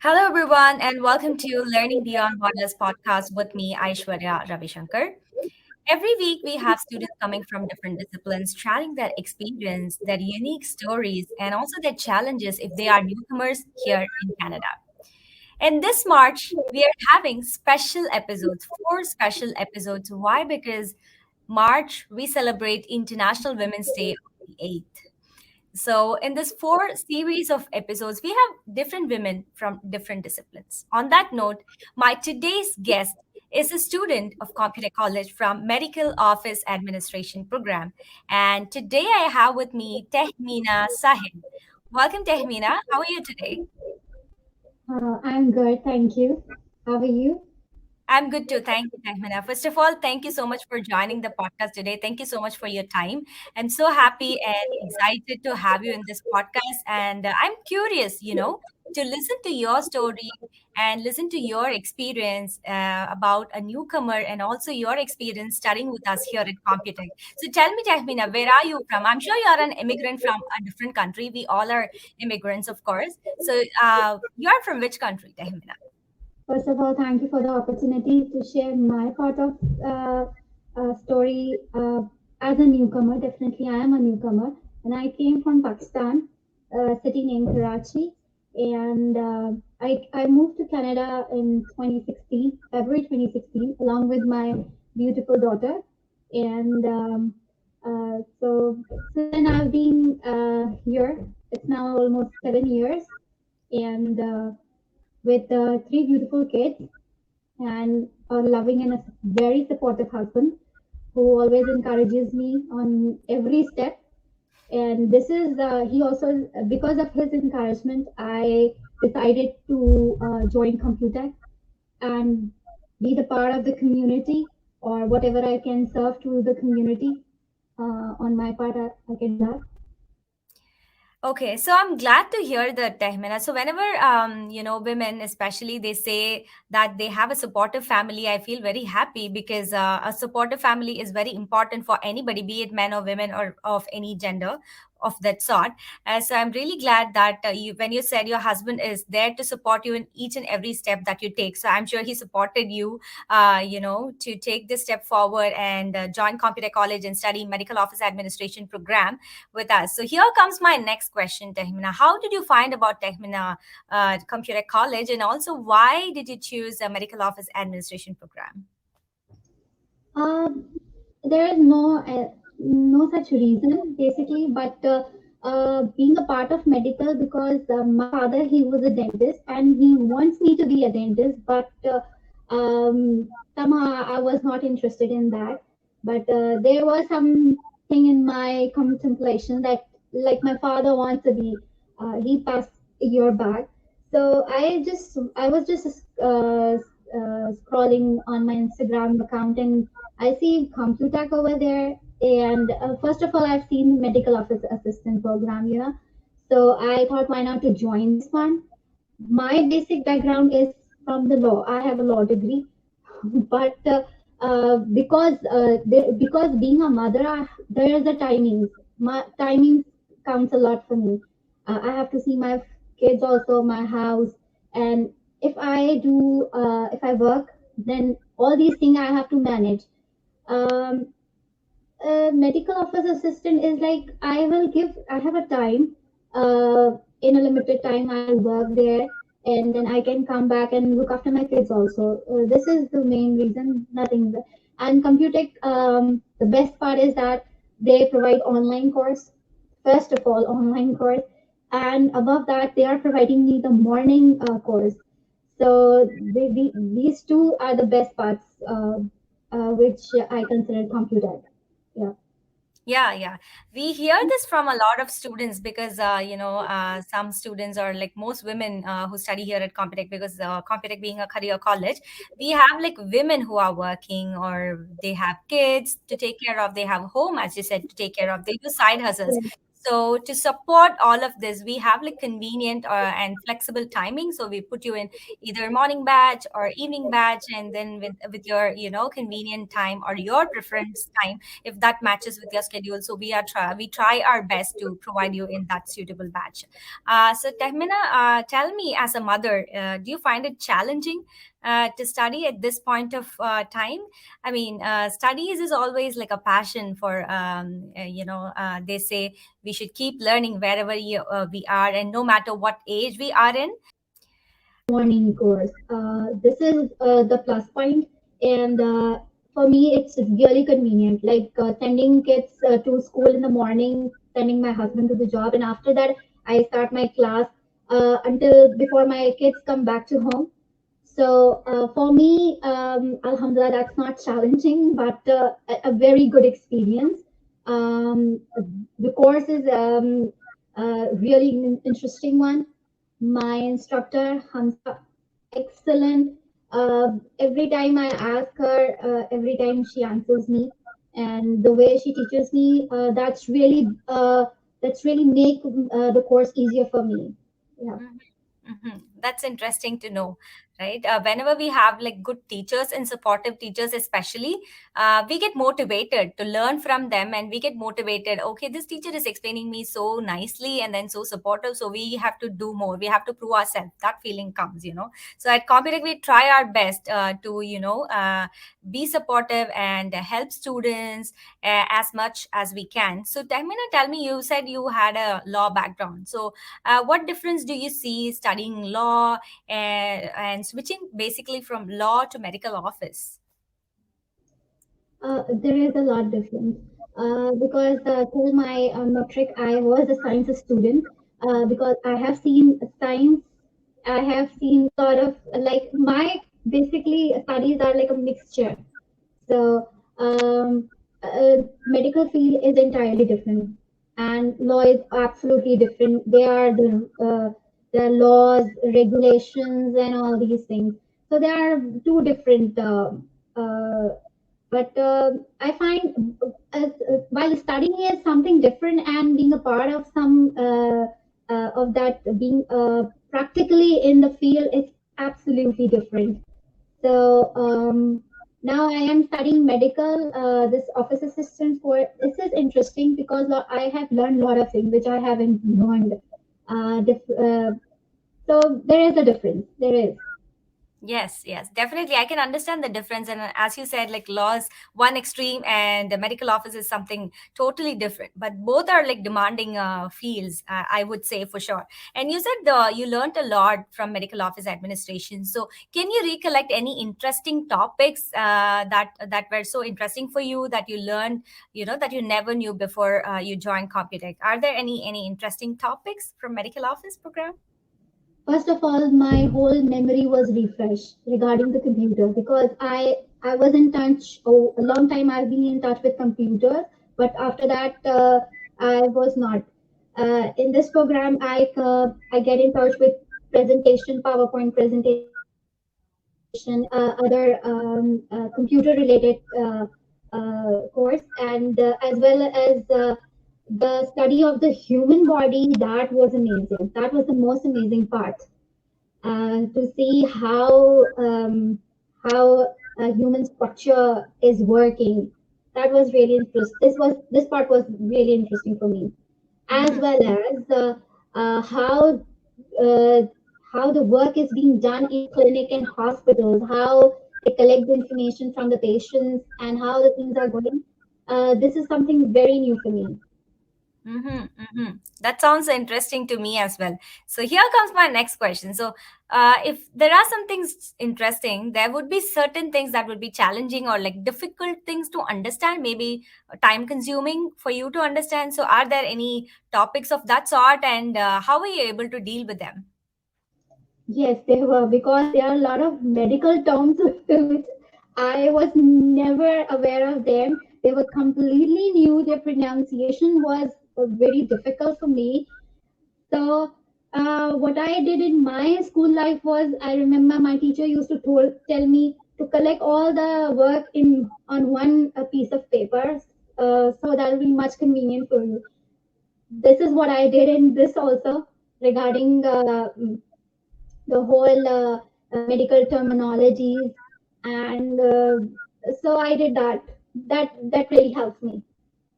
Hello, everyone, and welcome to Learning Beyond Borders podcast with me, Aishwarya Ravishankar. Every week, we have students coming from different disciplines, sharing their experience, their unique stories, and also their challenges if they are newcomers here in Canada. And this March, we are having special episodes, four special episodes. Why? Because March, we celebrate International Women's Day on the 8th. So, in this four series of episodes, we have different women from different disciplines. On that note, my today's guest is a student of Computer College from Medical Office Administration program. And today I have with me Tehmina Sahib. Welcome, Tehmina. How are you today? I'm good, thank you. How are you? I'm good too. Thank you, Tehmina. First of all, thank you so much for joining the podcast today. Thank you so much for your time. I'm so happy and excited to have you in this podcast. And I'm curious, to listen to your story and listen to your experience about a newcomer and also your experience studying with us here at Computech. So tell me, Tehmina, where are you from? I'm sure you're an immigrant from a different country. We all are immigrants, of course. So you're from which country, Tehmina? First of all, thank you for the opportunity to share my part of story as a newcomer. Definitely, I am a newcomer, and I came from Pakistan, sitting in Karachi, and I moved to Canada in 2016, February 2016, along with my beautiful daughter, and so then I've been here. It's now almost 7 years, and with three beautiful kids and a loving and a very supportive husband who always encourages me on every step. And this is, he also, because of his encouragement, I decided to join Computer and be the part of the community or whatever I can serve to the community. On my part, I can do that. Okay, so I'm glad to hear that, Tehmina. So whenever women, especially, they say that they have a supportive family, I feel very happy because a supportive family is very important for anybody, be it men or women or of any gender of that sort. So I'm really glad that when you said your husband is there to support you in each and every step that you take. So I'm sure he supported you, to take this step forward and join Computer College and study medical office administration program with us. So here comes my next question, Tehmina. How did you find about Tehmina Computer College, and also why did you choose a medical office administration program? Um, there is no such reason basically, but being a part of medical because my father he was a dentist and he wants me to be a dentist, but somehow I was not interested in that. But there was something in my contemplation that like my father wants to be. He passed a year back, so I was just scrolling on my Instagram account and I see Computech over there, and first of all, I've seen medical office assistant program, So I thought, why not to join this one? My basic background is from the law. I have a law degree, but because being a mother, there is a timing. My timing counts a lot for me. I have to see my kids also, my house, and if I work, then all these things I have to manage. um, a medical office assistant is like I have a time, in a limited time I work there, and then I can come back and look after my kids also. This is the main reason, nothing. And Computech, the best part is that they provide online course, first of all online course, and above that they are providing me the morning course. So these two are the best parts, which I consider Computech. Yeah. Yeah, yeah. We hear this from a lot of students because, some students or like most women who study here at Computech, because Computech being a career college, we have like women who are working or they have kids to take care of, they have home, as you said, to take care of, they do side hustles. So to support all of this, we have like convenient and flexible timing. So we put you in either morning batch or evening batch, and then with your convenient time or your preference time, if that matches with your schedule. So we try our best to provide you in that suitable batch. So Tehmina, tell me, as a mother, do you find it challenging to study at this point of time? I mean, studies is always like a passion for, they say we should keep learning wherever we are, and no matter what age we are in. Morning course. This is the plus point, and for me, it's really convenient. Like sending kids to school in the morning, sending my husband to the job, and after that, I start my class until before my kids come back to home. So for me, Alhamdulillah, that's not challenging, but a very good experience. Um, the course is really an interesting one. My instructor, Hamza, excellent. Every time I ask her, every time she answers me, and the way she teaches me, that's really make the course easier for me. Yeah. Mhm. Mhm. That's interesting to know, right? Whenever we have like good teachers and supportive teachers, especially, we get motivated to learn from them, and we get motivated. Okay, this teacher is explaining me so nicely and then so supportive, so we have to do more. We have to prove ourselves. That feeling comes. So at Computek, we try our best to be supportive and help students as much as we can. So, Tahmina, tell me, you said you had a law background. So what difference do you see studying law and switching basically from law to medical office? There is a lot difference because till my metric, I was a science student because I have seen science. I have seen sort of like my basically studies are like a mixture. So medical field is entirely different, and law is absolutely different. There are laws, regulations, and all these things. So there are two different. Uh, but I find while studying is something different, and being a part of some of that, being practically in the field, it's absolutely different. So now I am studying medical, this office assistant course. This is interesting because I have learned a lot of things which I haven't learned. So there is a difference. There is. Yes, yes, definitely. I can understand the difference. And as you said, like laws, one extreme, and the medical office is something totally different. But both are like demanding fields, I would say for sure. And you said you learned a lot from medical office administration. So can you recollect any interesting topics that were so interesting for you that you learned, that you never knew before you joined Computech? Are there any interesting topics from medical office program? First of all, my whole memory was refreshed regarding the computer because I was in touch. Oh, a long time I've been in touch with computers, but after that I was not. In this program, I get in touch with presentation, PowerPoint presentation, other computer related course, and as well as the study of the human body. That was amazing. That was the most amazing part to see how a human structure is working. That was really interesting. This part was really interesting for me, as Mm-hmm. well as uh, how the work is being done in clinic and hospitals, how they collect the information from the patients, and how the things are going. This is something very new for me. Mm-hmm, mm-hmm. That sounds interesting to me as well. So here comes my next question. So, if there are some things interesting, there would be certain things that would be challenging or like difficult things to understand, maybe time consuming for you to understand. So, are there any topics of that sort, and how are you able to deal with them? Yes, they were because there are a lot of medical terms which I was never aware of them. They were completely new. Their pronunciation was very difficult for me. So, what I did in my school life was, I remember my teacher used to tell me to collect all the work in on one piece of paper, so that will be much convenient for you. this is what I did in this also regarding the whole medical terminologies, and so I did that. That really helps me.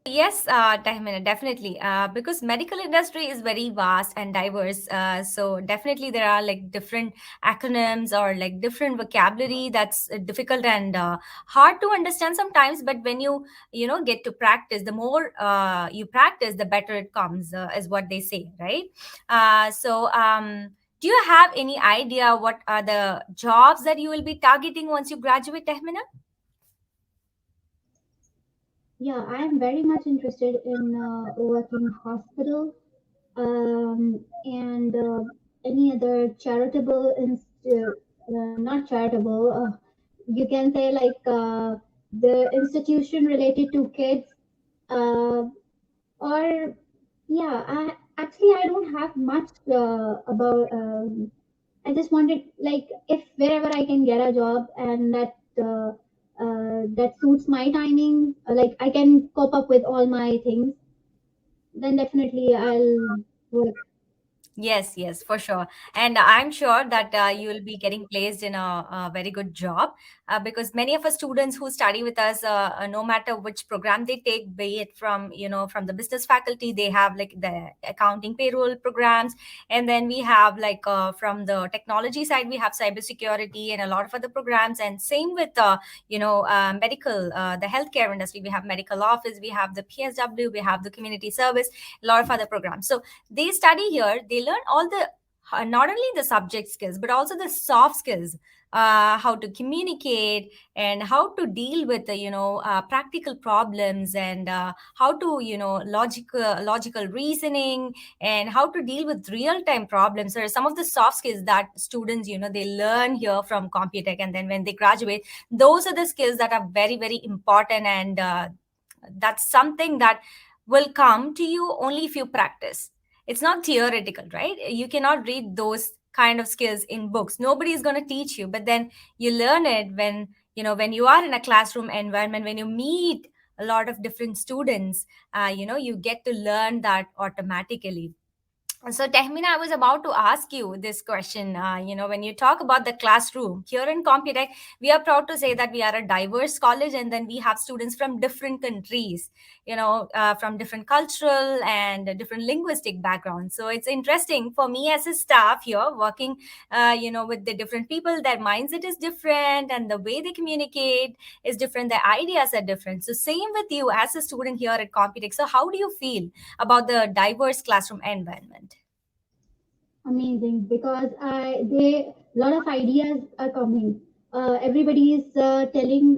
Yes, Tehmina, definitely. Because medical industry is very vast and diverse. So definitely there are like different acronyms or like different vocabulary that's difficult and hard to understand sometimes. But when you get to practice, the more you practice, the better it comes, is what they say, right? Do you have any idea what are the jobs that you will be targeting once you graduate, Tehmina? Yeah, I am very much interested in working hospital, and any other charitable not charitable, you can say like the institution related to kids, uh, or yeah, I don't have much about. I just wanted like if wherever I can get a job and that suits my timing, like I can cope up with all my things, then definitely I'll work. Yes, yes, for sure. And I'm sure that you will be getting placed in a very good job, because many of us students who study with us, no matter which program they take, be it from the business faculty, they have like the accounting payroll programs. And then we have like from the technology side, we have cybersecurity and a lot of other programs. And same with, medical, the healthcare industry, we have medical office, we have the PSW, we have the community service, a lot of other programs. So they study here, they learn all the not only the subject skills but also the soft skills, how to communicate and how to deal with the practical problems, and how to logical reasoning, and how to deal with real time problems. So some of the soft skills that students they learn here from Computech, and then when they graduate, those are the skills that are very very important, and that's something that will come to you only if you practice. It's not theoretical, right? You cannot read those kind of skills in books. Nobody is going to teach you, but then you learn it when when you are in a classroom environment, when you meet a lot of different students. You get to learn that automatically. So, Tehmina, I was about to ask you this question. When you talk about the classroom here in Computech, we are proud to say that we are a diverse college, and then we have students from different countries, from different cultural and different linguistic backgrounds. So, it's interesting for me as a staff here working, with the different people. Their mindset is different, and the way they communicate is different. Their ideas are different. So, same with you as a student here at Computech. So, how do you feel about the diverse classroom environment? Amazing, because I they lot of ideas are coming. Everybody is telling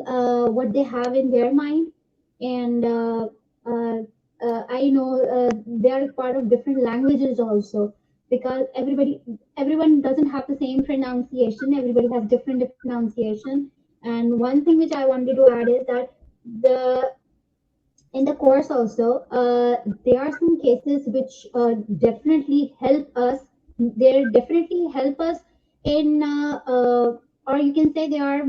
what they have in their mind, and uh, I know they are part of different languages also, because everyone doesn't have the same pronunciation. Everybody has different pronunciation. And one thing which I wanted to add is that the in the course also, there are some cases which definitely help us. They definitely help us in, or you can say they are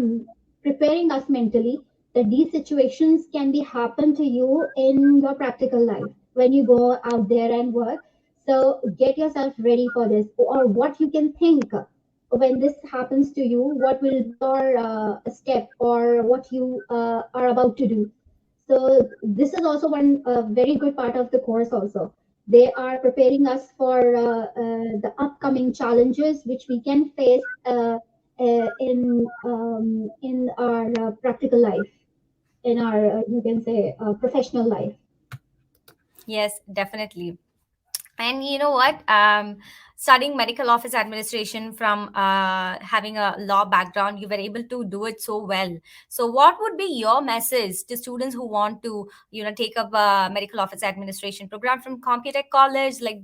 preparing us mentally that these situations can be happen to you in your practical life when you go out there and work. So get yourself ready for this, or what you can think when this happens to you. What will be your step, or what you are about to do. So this is also one very good part of the course also. They are preparing us for the upcoming challenges which we can face in our practical life, in our you can say professional life. Yes, definitely. And you know what? Studying medical office administration from having a law background, you were able to do it so well. So, what would be your message to students who want to, take up a medical office administration program from Computech College? Like,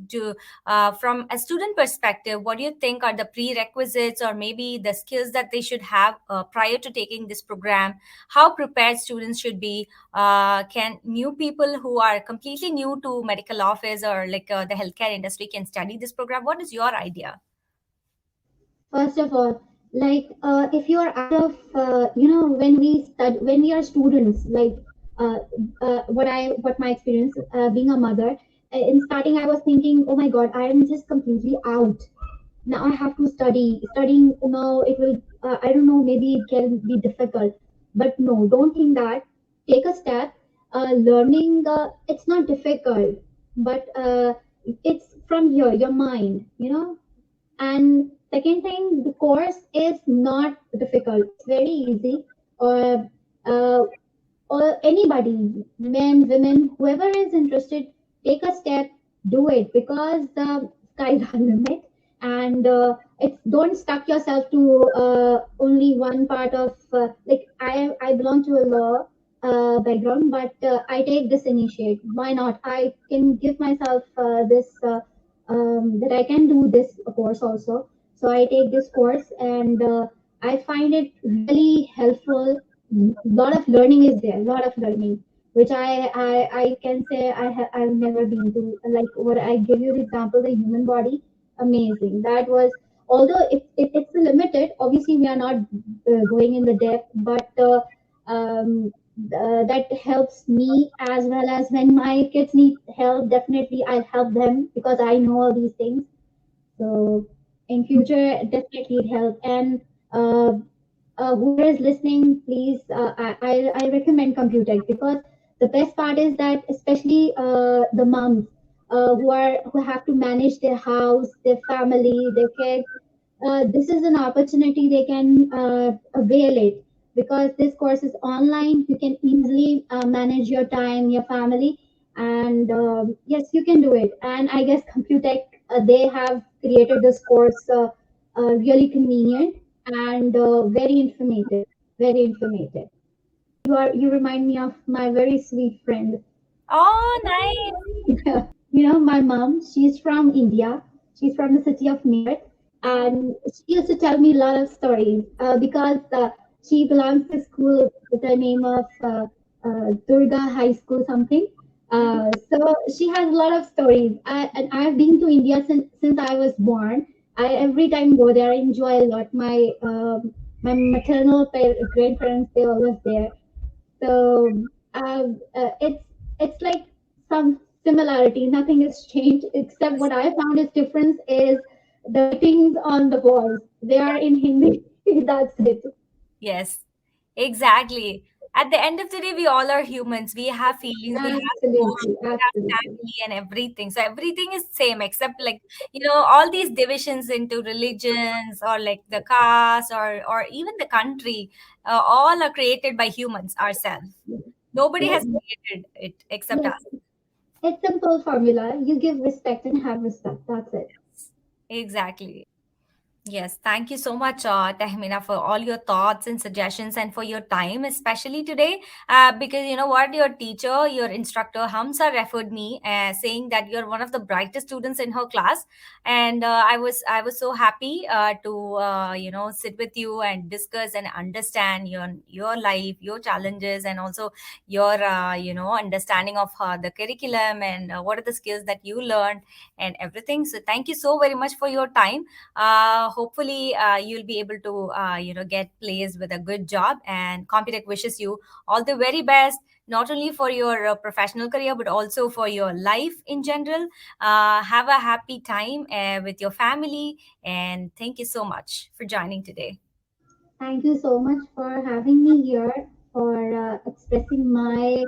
from a student perspective, what do you think are the prerequisites or maybe the skills that they should have prior to taking this program? How prepared students should be? Can new people who are completely new to medical office or like the healthcare industry can study this program? What is your idea? First of all, like if you are out of, when we stud when we are students, like uh, what my experience being a mother, in starting I was thinking, oh my god, I am just completely out. Now I have to studying. No, it will, I don't know, maybe it can be difficult. But no, don't think that. Take a step. Learning, it's not difficult, but it's from your mind, and second thing, the course is not difficult, it's very easy. Or uh, or anybody, men, women, whoever is interested, take a step, do it, because the sky's the limit. And it's, don't stuck yourself to only one part of, like I belong to a law background, but I take this initiate. Why not? I can give myself this that I can do this course also. So I take this course, and I find it really helpful. Lot of learning is there, lot of learning, which I can say I've never been to. Like what I give you the example, the human body, amazing. That was, although it's limited. Obviously, we are not going in the depth, but that helps me, as well as when my kids need help. Definitely, I'll help them because I know all these things. So in future, definitely it help. And uh, whoever is listening, please, I recommend Computech, because the best part is that, especially the moms who have to manage their house, their family, their kids, this is an opportunity they can avail it, because this course is online. You can easily manage your time, your family, and yes, you can do it. And I guess Computech, they have created this course really convenient and very informative. Very informative. You remind me of my very sweet friend. Oh, nice. My mom, she's from India. She's from the city of Meerut, Oh, and she used to tell me a lot of stories because she belongs to school with the name of Durga High School something. mhm. So she has a lot of stories. And I've been to India since I was born. I every time go there, I enjoy a lot. My maternal grandparents, they always there. So it's like some similarity. Nothing has changed, except what I found is difference is the writings on the walls. They are in Hindi. That's it. Yes, exactly. At the end of the day, we all are humans. We have feelings, we have Absolutely, emotions, we have absolutely. family and everything. So everything is same except like, all these divisions into religions or like the caste or even the country, all are created by humans ourselves. Nobody Yeah, has created it except yes. us. It's simple formula. You give respect and have respect. That's it. Exactly. Yes, thank you so much, Tehmina, for all your thoughts and suggestions and for your time, especially today. Because you know what, your teacher, your instructor Hamza referred me, saying that you're one of the brightest students in her class, and I was so happy to sit with you and discuss and understand your life, your challenges, and also your understanding of the curriculum and what are the skills that you learned and everything. So thank you so very much for your time. Hopefully you'll be able to get placed with a good job, and Computech wishes you all the very best, not only for your professional career but also for your life in general. Have a happy time with your family, and thank you so much for joining today. Thank you so much for having me here, for expressing my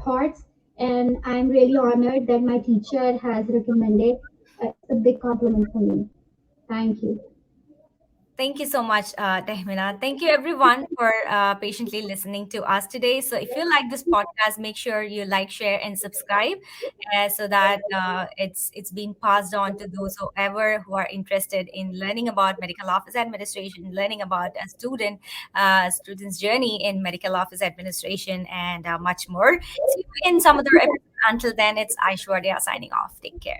thoughts. And I'm really honored that my teacher has recommended. It's a big compliment for me. Thank you. Thank you so much, Tehmina. Thank you, everyone, for patiently listening to us today. So, if you like this podcast, make sure you like, share, and subscribe, so that it's being passed on to those whoever who are interested in learning about medical office administration, learning about a student's journey in medical office administration, and much more. See you in some other episode. Until then, it's Aishwarya signing off. Take care.